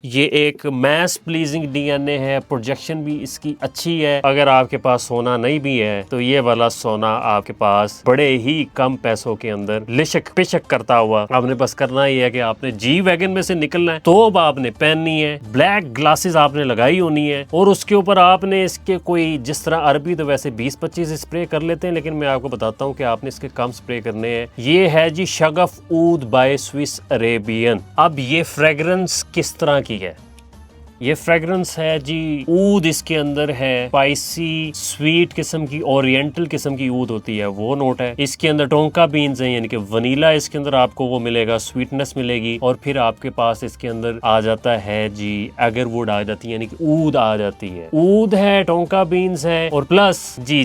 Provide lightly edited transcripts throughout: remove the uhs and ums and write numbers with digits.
ये एक mess pleasing DNA है, प्रोजेक्शन भी इसकी अच्छी है। अगर आपके पास सोना नहीं भी है तो ये वाला सोना आपके पास बड़े ही कम पैसों के अंदर लिशक पिशक करता हुआ आपने बस करना ही है कि आपने जी वैगन में से निकलना है, तोब आपने पहननी है, ब्लैक ग्लासेस आपने लगाई होनी है और उसके ऊपर आपने इसके कोई जिस तरह अरबी तो वैसे 20-25 स्प्रे कर लेते हैं, लेकिन मैं आपको बताता हूँ कि आपने इसके कम स्प्रे करने हैं। ये है जी Shagaf Oud by Swiss Arabian. अब ये फ्रेग्रेंस किस तरह की है? ये फ्रेग्रेंस है जी ऊद इसके अंदर है, स्पाइसी स्वीट किस्म की ओरिएंटल किस्म की ऊद होती है वो नोट है। इसके अंदर टोंका बीन्स हैं यानी कि वनीला इसके अंदर आपको वो मिलेगा, स्वीटनेस मिलेगी और फिर आपके पास इसके अंदर आ जाता है जी एगरवुड आ जाती है यानी कि ऊद आ जाती है। ऊद है, टोंका बीन्स है और प्लस जी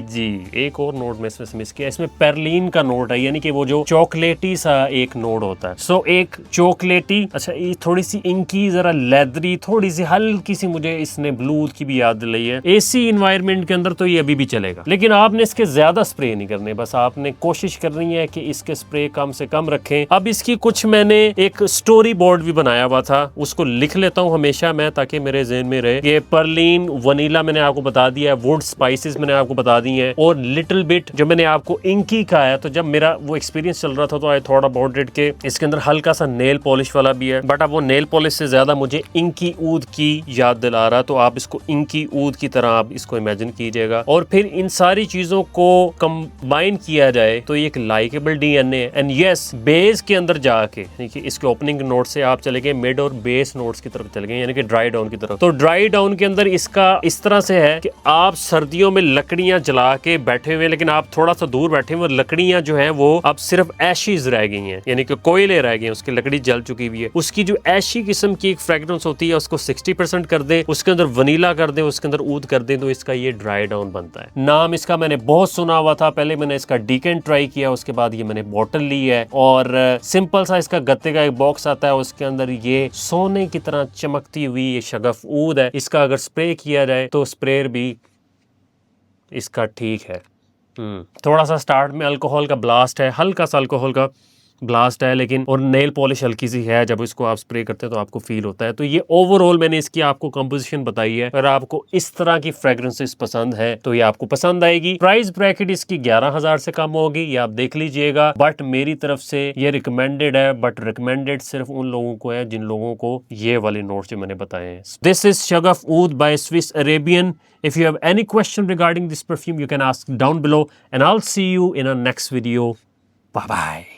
एक और नोट में इसमें मिस किया, इसमें परलीन का नोट है यानी कि वो जो चॉकलेटी सा एक नोट होता है। सो एक चॉकलेटी, अच्छा ये थोड़ी सी इंकी, जरा लेदरी, थोड़ी सी हल्की सी मुझे इसने ब्लू की भी याद दिलाई है। एसी इन्वायरमेंट के अंदर तो ये अभी भी चलेगा, लेकिन आपने इसके ज्यादा स्प्रे नहीं करने, बस आपने कोशिश करनी है कि इसके स्प्रे कम से कम रखें। अब इसकी कुछ मैंने एक स्टोरी बोर्ड भी बनाया हुआ था, उसको लिख लेता हूं हमेशा मैं ताकि मेरे ज़हन में रहे। ये परलीन वनीला मैंने आपको बता दिया है, वुड स्पाइसेस मैंने आपको बता दी है और लिटिल बिट जो मैंने आपको इंकी का है। तो जब मेरा वो एक्सपीरियंस चल रहा था तो आई थॉट अबाउट इट के इसके अंदर हल्का सा नेल पॉलिश वाला भी है, बट अब वो नेल पॉलिश से ज्यादा मुझे इंकी ऊद की याद दिला रहा, तो आप इसको इंकी ऊद की तरह आप इसको इमेजिन कीजिएगा और फिर इन सारी चीजों को कंबाइन किया जाए तो ये एक लाइकेबल डीएनए है। एंड यस, बेस के अंदर जाके देखिए इसके ओपनिंग नोट से आप चले गए मिड और बेस नोट्स की तरफ चले गए यानी कि ड्राई डाउन की तरफ। तो ड्राई डाउन के अंदर इसका इस तरह से है कि आप सर्दियों में लकड़ियां जला के बैठे हुए, लेकिन आप थोड़ा सा दूर बैठे हुए, लकड़ियां जो है वो अब सिर्फ एशीज रह गई हैं यानी कि कोयले रह गए हैं, उसकी लकड़ी जल चुकी हुई है। उसकी जो ऐशी किस्म की एक फ्रेग्रेंस होती है उसको 60% कर दे, उसके अंदर वनीला कर दे, उसके अंदर ऊद कर दे, तो इसका ये ड्राई डाउन बनता है। नाम इसका मैंने बहुत सुना हुआ था, पहले मैंने इसका डीकेंट ट्राई किया, उसके बाद ये मैंने बॉटल ली है और सिंपल सा इसका गत्ते का एक बॉक्स आता है, उसके अंदर ये सोने की तरह चमकती हुई ये शगफ ऊद है। इसका अगर स्प्रे किया जाए तो स्प्रेयर भी इसका ठीक है। थोड़ा सा स्टार्ट में अल्कोहल का ब्लास्ट है, हल्का सा अल्कोहल का ब्लास्ट है, लेकिन और नेल पॉलिश हल्की सी है, जब इसको आप स्प्रे करते हैं तो आपको फील होता है। तो ये ओवरऑल मैंने इसकी आपको कंपोजिशन बताई है। अगर आपको इस तरह की फ्रेग्रेंसेस पसंद है तो ये आपको पसंद आएगी। प्राइस ब्रैकेट इसकी 11,000 से कम होगी, ये आप देख लीजिएगा, बट मेरी तरफ से ये रिकमेंडेड है, बट रिकमेंडेड सिर्फ उन लोगों को है जिन लोगों को ये वाले नोट्स जो मैंने बताए हैं। This is Shaghaf Oud by Swiss Arabian. If you have any question regarding this perfume, you can ask down below and I'll see you in our next video. Bye bye.